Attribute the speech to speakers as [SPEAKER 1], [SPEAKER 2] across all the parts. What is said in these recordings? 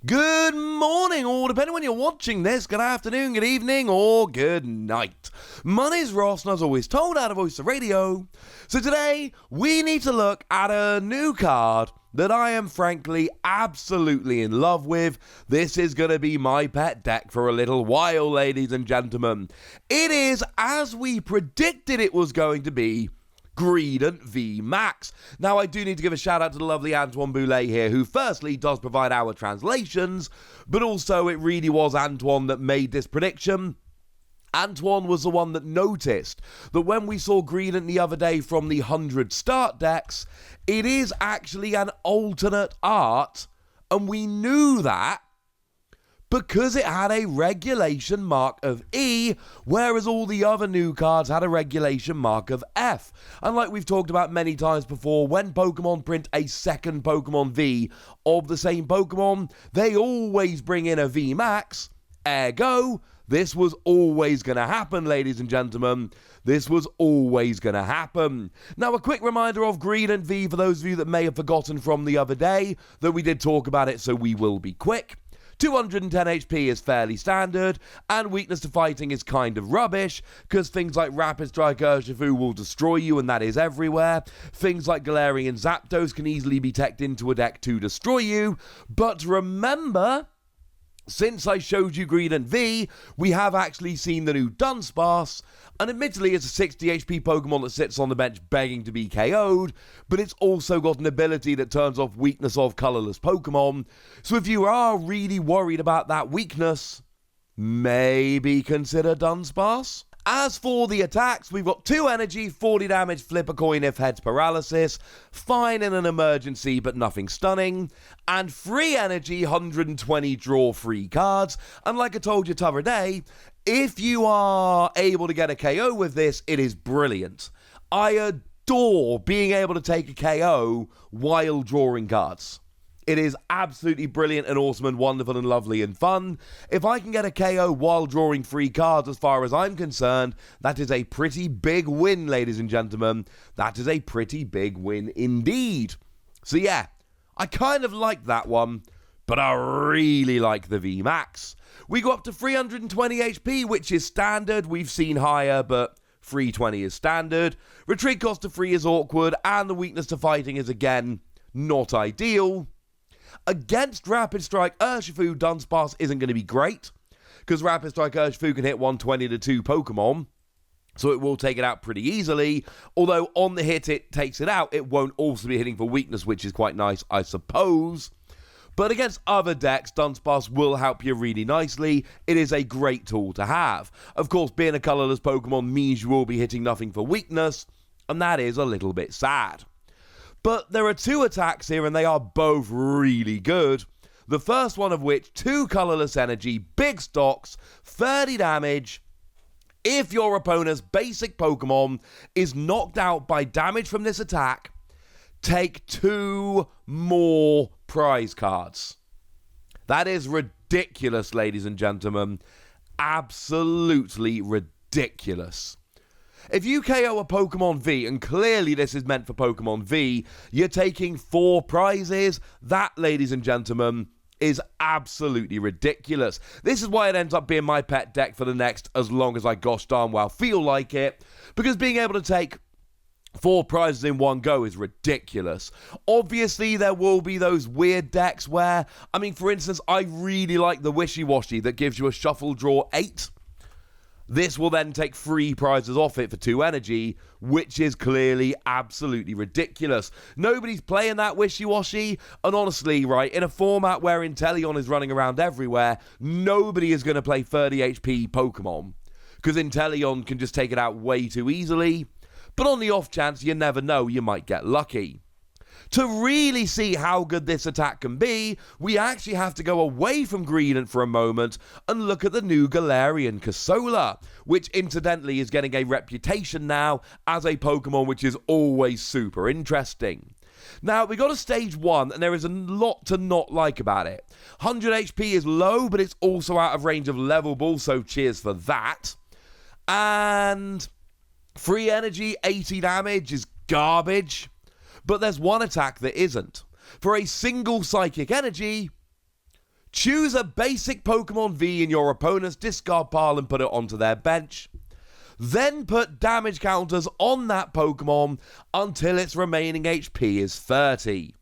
[SPEAKER 1] Good morning, or depending when you're watching this, good afternoon, good evening, or good night. My name's Ross, and as always told out of Voice of Radio. So today, we need to look at a new card that I am frankly absolutely in love with. This is going to be my pet deck for a little while, ladies and gentlemen. It is, as we predicted it was going to be, Greedent VMAX. Now, I do need to give a shout out to the lovely Antoine Boulet here, who firstly does provide our translations, but also it really was Antoine that made this prediction. Antoine was the one that noticed that when we saw Greedent the other day from the 100 start decks, it is actually an alternate art, and we knew that because it had a regulation mark of E, whereas all the other new cards had a regulation mark of F. And like we've talked about many times before, when Pokemon print a second Pokemon V of the same Pokemon, they always bring in a VMAX. Ergo, this was always going to happen, ladies and gentlemen. This was always going to happen. Now, a quick reminder of Greedent V for those of you that may have forgotten from the other day, that we did talk about it, so we will be quick. 210 HP is fairly standard, and weakness to fighting is kind of rubbish, because things like Rapid Strike Urshifu will destroy you, and that is everywhere. Things like Galarian Zapdos can easily be teched into a deck to destroy you, but remember, since I showed you Greedent V, we have actually seen the new Dunsparce, and admittedly it's a 60 HP Pokemon that sits on the bench begging to be KO'd, but it's also got an ability that turns off weakness of colourless Pokemon, so if you are really worried about that weakness, maybe consider Dunsparce. As for the attacks, we've got 2 energy, 40 damage, flip a coin if heads paralysis, fine in an emergency but nothing stunning, and 3 energy, 120 draw 3 cards, and like I told you the other day, if you are able to get a KO with this, it is brilliant. I adore being able to take a KO while drawing cards. It is absolutely brilliant and awesome and wonderful and lovely and fun. If I can get a KO while drawing 3 cards, as far as I'm concerned, that is a pretty big win, ladies and gentlemen. That is a pretty big win indeed. So yeah, I kind of like that one, but I really like the VMAX. We go up to 320 HP, which is standard. We've seen higher, but 320 is standard. Retreat cost of 3 is awkward, and the weakness to fighting is, again, not ideal. Against Rapid Strike Urshifu, Dunsparce isn't going to be great, because Rapid Strike Urshifu can hit 120 to 2 Pokemon, so it will take it out pretty easily, although on the hit it takes it out, it won't also be hitting for weakness, which is quite nice, I suppose. But against other decks, Dunsparce will help you really nicely. It is a great tool to have. Of course, being a colourless Pokemon means you will be hitting nothing for weakness, and that is a little bit sad. But there are 2 attacks here, and they are both really good. The first one of which, 2 colourless energy, big stocks, 30 damage. If your opponent's basic Pokemon is knocked out by damage from this attack, take 2 more prize cards. That is ridiculous, ladies and gentlemen. Absolutely ridiculous. If you KO a Pokemon V, and clearly this is meant for Pokemon V, you're taking 4 prizes. That, ladies and gentlemen, is absolutely ridiculous. This is why it ends up being my pet deck for the next as long as I gosh darn well feel like it, because being able to take 4 prizes in one go is ridiculous. Obviously, there will be those weird decks where, for instance, I really like the Wishy Washy that gives you a shuffle draw 8. This will then take 3 prizes off it for 2 energy, which is clearly absolutely ridiculous. Nobody's playing that wishy-washy, and honestly, right, in a format where Inteleon is running around everywhere, nobody is going to play 30 HP Pokemon, because Inteleon can just take it out way too easily. But on the off chance, you never know, you might get lucky. To really see how good this attack can be, we actually have to go away from Greedent for a moment and look at the new Galarian Corsola, which incidentally is getting a reputation now as a Pokemon which is always super interesting. Now, we got a stage 1, and there is a lot to not like about it. 100 HP is low, but it's also out of range of Level Ball, so cheers for that. And 3 energy, 80 damage is garbage. But there's one attack that isn't. For a single Psychic Energy, choose a basic Pokemon V in your opponent's discard pile and put it onto their bench. Then put damage counters on that Pokemon until its remaining HP is 30.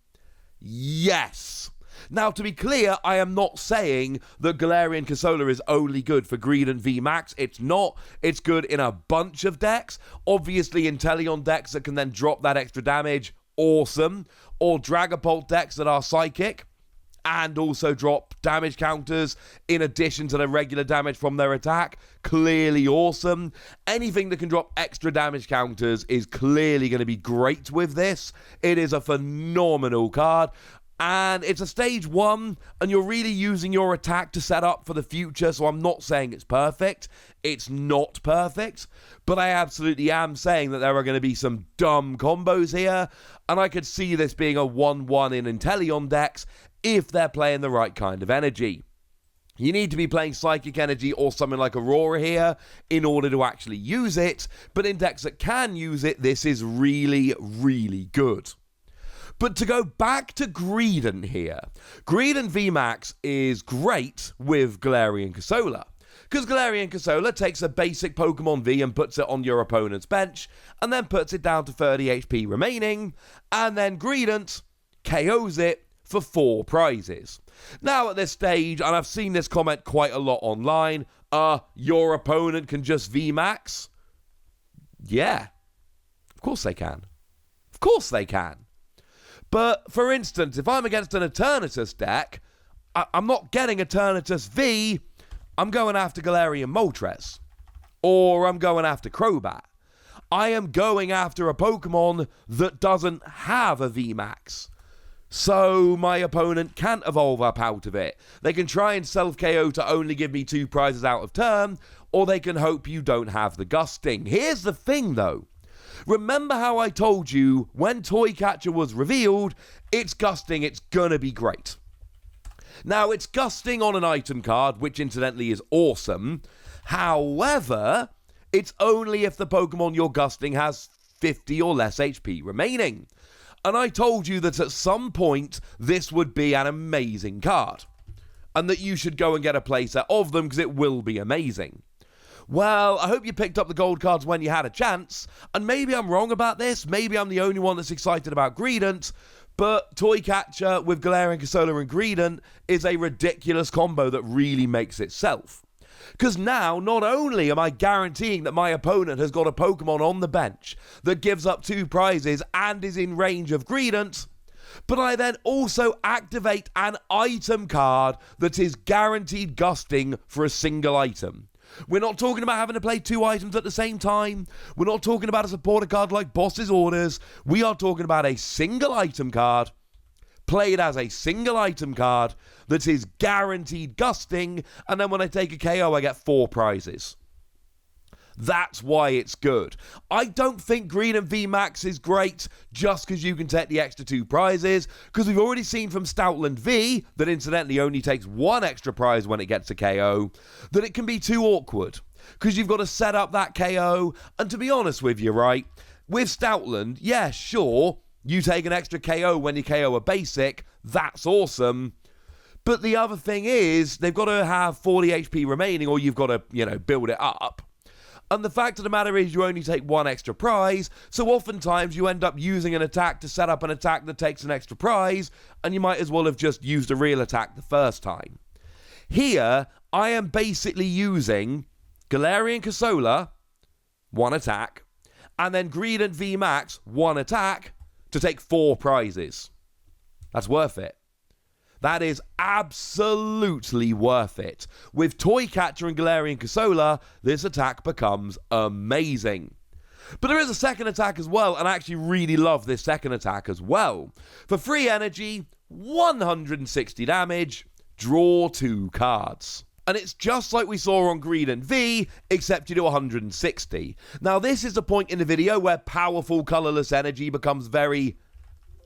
[SPEAKER 1] Yes! Now, to be clear, I am not saying that Galarian Corsola is only good for Greedent VMAX. It's not. It's good in a bunch of decks. Obviously, Inteleon decks that can then drop that extra damage, awesome. Or Dragapult decks that are psychic and also drop damage counters in addition to the regular damage from their attack, clearly awesome. Anything that can drop extra damage counters is clearly going to be great with this. It is a phenomenal card. And it's a stage 1, and you're really using your attack to set up for the future, so I'm not saying it's perfect. It's not perfect, but I absolutely am saying that there are going to be some dumb combos here, and I could see this being a 1-1 in Inteleon decks if they're playing the right kind of energy. You need to be playing Psychic Energy or something like Aurora here in order to actually use it, but in decks that can use it, this is really, really good. But to go back to Greedent here, Greedent VMAX is great with Galarian Corsola, because Galarian Corsola takes a basic Pokemon V and puts it on your opponent's bench, and then puts it down to 30 HP remaining, and then Greedent KOs it for 4 prizes. Now at this stage, and I've seen this comment quite a lot online, your opponent can just VMAX? Yeah, of course they can. Of course they can. But, for instance, if I'm against an Eternatus deck, I'm not getting Eternatus V, I'm going after Galarian Moltres. Or I'm going after Crobat. I am going after a Pokemon that doesn't have a VMAX. So my opponent can't evolve up out of it. They can try and self-KO to only give me 2 prizes out of turn, or they can hope you don't have the gusting. Here's the thing, though. Remember how I told you when Toy Catcher was revealed, it's gusting, it's gonna be great. Now, it's gusting on an item card, which incidentally is awesome. However, it's only if the Pokemon you're gusting has 50 or less HP remaining. And I told you that at some point, this would be an amazing card. And that you should go and get a playset of them, because it will be amazing. Well, I hope you picked up the gold cards when you had a chance, and maybe I'm wrong about this, maybe I'm the only one that's excited about Greedent, but Toy Catcher with Galarian Corsola and Greedent is a ridiculous combo that really makes itself. Because now, not only am I guaranteeing that my opponent has got a Pokemon on the bench that gives up 2 prizes and is in range of Greedent, but I then also activate an item card that is guaranteed gusting for a single item. We're not talking about having to play 2 items at the same time. We're not talking about a supporter card like Boss's Orders. We are talking about a single item card, played as a single item card that is guaranteed gusting, and then when I take a KO, I get 4 prizes. That's why it's good. I don't think Greedent VMAX is great just because you can take the extra 2 prizes, because we've already seen from Stoutland V, that incidentally only takes 1 extra prize when it gets a KO, that it can be too awkward, because you've got to set up that KO, and to be honest with you, right, with Stoutland, yeah, sure, you take an extra KO when you KO a basic, that's awesome, but the other thing is, they've got to have 40 HP remaining, or you've got to, build it up. And the fact of the matter is you only take 1 extra prize, so oftentimes you end up using an attack to set up an attack that takes an extra prize, and you might as well have just used a real attack the first time. Here, I am basically using Galarian Corsola, 1 attack, and then Greedent VMAX, 1 attack, to take 4 prizes. That's worth it. That is absolutely worth it. With Toy Catcher and Galarian Corsola, this attack becomes amazing. But there is a second attack as well, and I actually really love this second attack as well. For free energy, 160 damage, draw 2 cards. And it's just like we saw on Greedent V, except you do 160. Now this is the point in the video where powerful colourless energy becomes very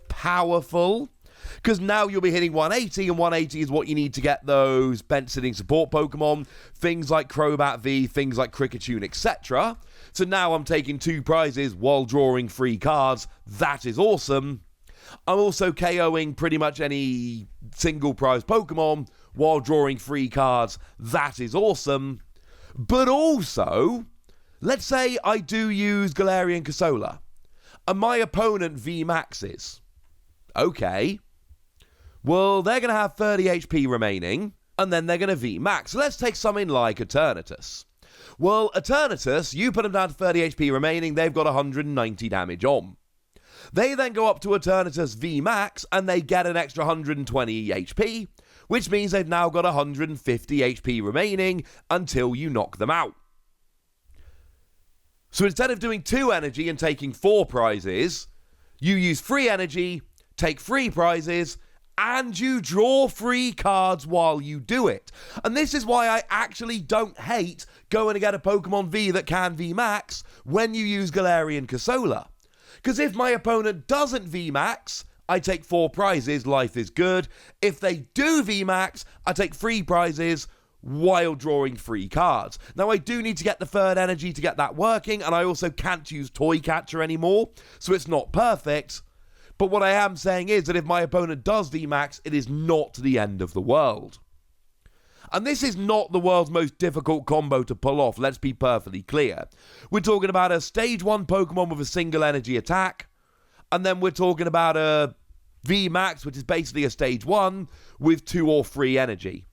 [SPEAKER 1] powerful. Because now you'll be hitting 180, and 180 is what you need to get those bench-sitting support Pokemon, things like Crobat V, things like Kricketune, etc. So now I'm taking 2 prizes while drawing 3 cards. That is awesome. I'm also KOing pretty much any single prize Pokemon while drawing free cards, that is awesome. But also, let's say I do use Galarian Corsola, and my opponent VMAXes. Okay. Well, they're going to have 30 HP remaining, and then they're going to VMAX. So let's take something like Eternatus. Well, Eternatus, you put them down to 30 HP remaining, they've got 190 damage on. They then go up to Eternatus VMAX, and they get an extra 120 HP, which means they've now got 150 HP remaining until you knock them out. So instead of doing 2 energy and taking 4 prizes, you use 3 energy, take 3 prizes, and you draw free cards while you do it. And this is why I actually don't hate going to get a Pokemon V that can VMAX when you use Galarian Corsola. Because if my opponent doesn't VMAX, I take 4 prizes, life is good. If they do VMAX, I take 3 prizes while drawing free cards. Now, I do need to get the 3rd energy to get that working, and I also can't use Toy Catcher anymore, so it's not perfect. But what I am saying is that if my opponent does VMAX, it is not the end of the world. And this is not the world's most difficult combo to pull off, let's be perfectly clear. We're talking about a stage 1 Pokemon with a single energy attack, and then we're talking about a VMAX, which is basically a stage 1 with 2 or 3 energy.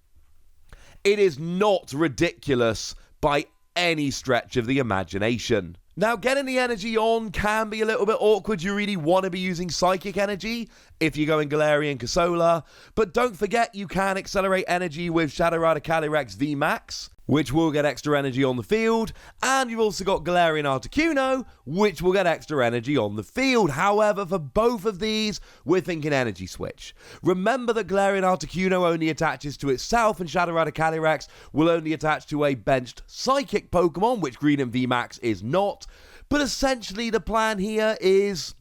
[SPEAKER 1] It is not ridiculous by any stretch of the imagination. Now, getting the energy on can be a little bit awkward. You really want to be using Psychic Energy if you're going Galarian Corsola. But don't forget, you can accelerate energy with Shadow Rider Calyrex VMAX, which will get extra energy on the field. And you've also got Galarian Articuno, which will get extra energy on the field. However, for both of these, we're thinking energy switch. Remember that Galarian Articuno only attaches to itself, and Shadow Rider Calyrex will only attach to a benched Psychic Pokemon, which Greedent VMAX is not. But essentially, the plan here is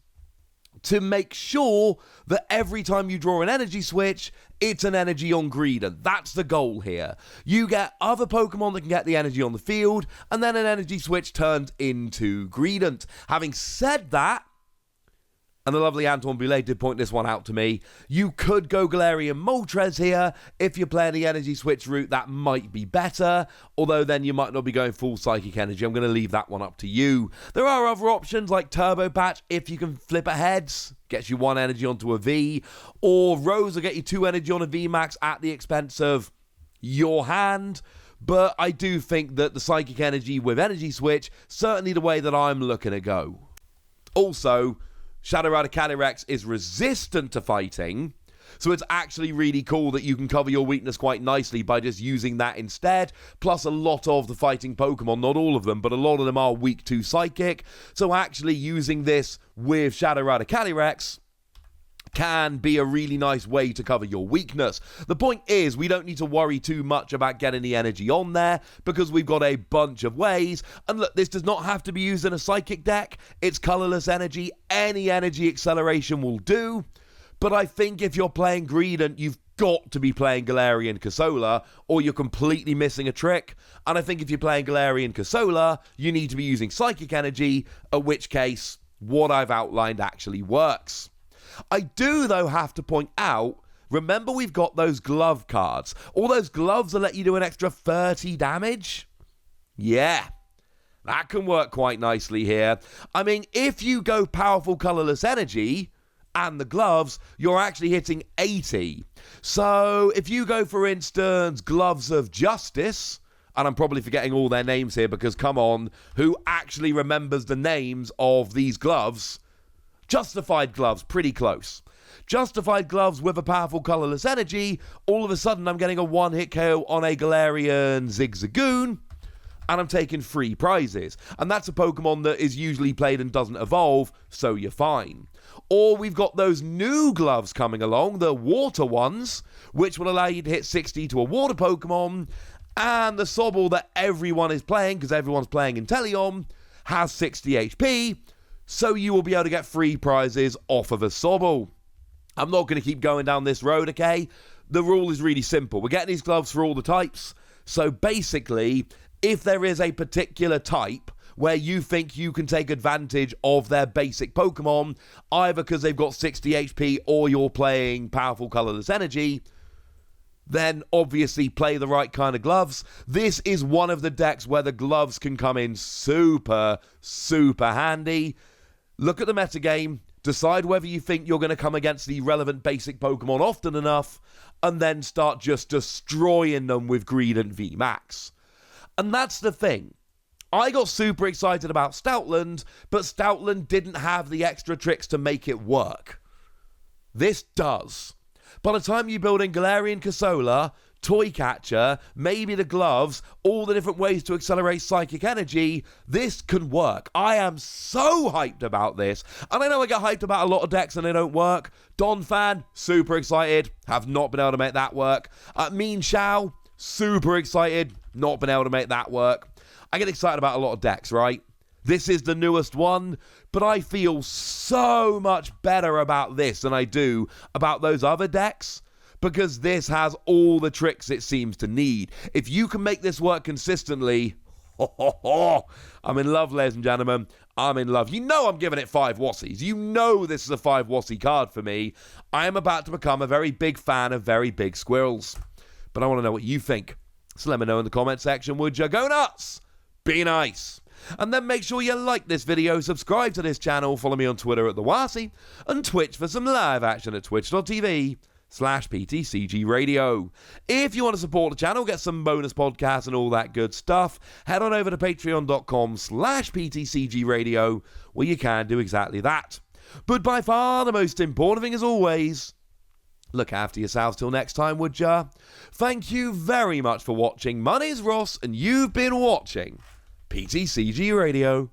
[SPEAKER 1] to make sure that every time you draw an energy switch, it's an energy on Greedent. That's the goal here. You get other Pokemon that can get the energy on the field, and then an energy switch turns into Greedent. Having said that, and the lovely Antoine Boulet did point this one out to me, you could go Galarian Moltres here. If you're playing the energy switch route, that might be better, although then you might not be going full Psychic Energy. I'm going to leave that one up to you. There are other options like Turbo Patch, if you can flip ahead, gets you 1 energy onto a V, or Rose will get you 2 energy on a VMAX at the expense of your hand. But I do think that the Psychic Energy with Energy Switch, certainly the way that I'm looking to go. Also, Shadow Rider Calyrex is resistant to fighting, so it's actually really cool that you can cover your weakness quite nicely by just using that instead. Plus, a lot of the fighting Pokemon, not all of them, but a lot of them are weak to Psychic, so actually using this with Shadow Rider Calyrex can be a really nice way to cover your weakness. The point is, we don't need to worry too much about getting the energy on there, because we've got a bunch of ways. And look, this does not have to be used in a Psychic deck. It's colorless energy. Any energy acceleration will do. But I think if you're playing Greedent, you've got to be playing Galarian Corsola, or you're completely missing a trick. And I think if you're playing Galarian Corsola, you need to be using Psychic Energy, at which case, what I've outlined actually works. I do, though, have to point out, remember we've got those glove cards. All those gloves that let you do an extra 30 damage? Yeah, that can work quite nicely here. I mean, if you go powerful colorless energy and the gloves, you're actually hitting 80. So if you go, for instance, Gloves of Justice, and I'm probably forgetting all their names here because, come on, who actually remembers the names of these gloves? Justified Gloves, pretty close. Justified Gloves with a powerful colorless energy, all of a sudden I'm getting a 1-hit KO on a Galarian Zigzagoon, and I'm taking 3 prizes. And that's a Pokemon that is usually played and doesn't evolve, so you're fine. Or we've got those new gloves coming along, the water ones, which will allow you to hit 60 to a water Pokemon, and the Sobble that everyone is playing, because everyone's playing Inteleon, has 60 HP, so you will be able to get 3 prizes off of a Sobble. I'm not going to keep going down this road, okay? The rule is really simple. We're getting these gloves for all the types. So basically, if there is a particular type where you think you can take advantage of their basic Pokemon, either because they've got 60 HP or you're playing powerful colorless energy, then obviously play the right kind of gloves. This is one of the decks where the gloves can come in super, super handy. Look at the metagame, decide whether you think you're going to come against the relevant basic Pokemon often enough, and then start just destroying them with Greedent VMAX. And that's the thing. I got super excited about Stoutland, but Stoutland didn't have the extra tricks to make it work. This does. By the time you build in Galarian Corsola, Toy Catcher, maybe the gloves, all the different ways to accelerate psychic energy, this can work. I am so hyped about this. And I know I get hyped about a lot of decks and they don't work. Don Fan, super excited. Have not been able to make that work. Mean Shao, super excited. Not been able to make that work. I get excited about a lot of decks, right? This is the newest one, but I feel so much better about this than I do about those other decks, because this has all the tricks it seems to need. If you can make this work consistently, I'm in love, ladies and gentlemen. I'm in love. You know I'm giving it 5 Wassies. You know this is a 5 Wassie card for me. I am about to become a very big fan of very big squirrels. But I want to know what you think. So let me know in the comment section, would you? Go nuts! Be nice! And then make sure you like this video, subscribe to this channel, follow me on Twitter at TheWassie, and Twitch for some live action at twitch.tv/PTCG Radio. If you want to support the channel, get some bonus podcasts and all that good stuff, head on over to patreon.com/PTCG Radio, where you can do exactly that. But by far the most important thing as always, look after yourselves till next time, would ya? Thank you very much for watching. My name's Ross, and you've been watching PTCG Radio.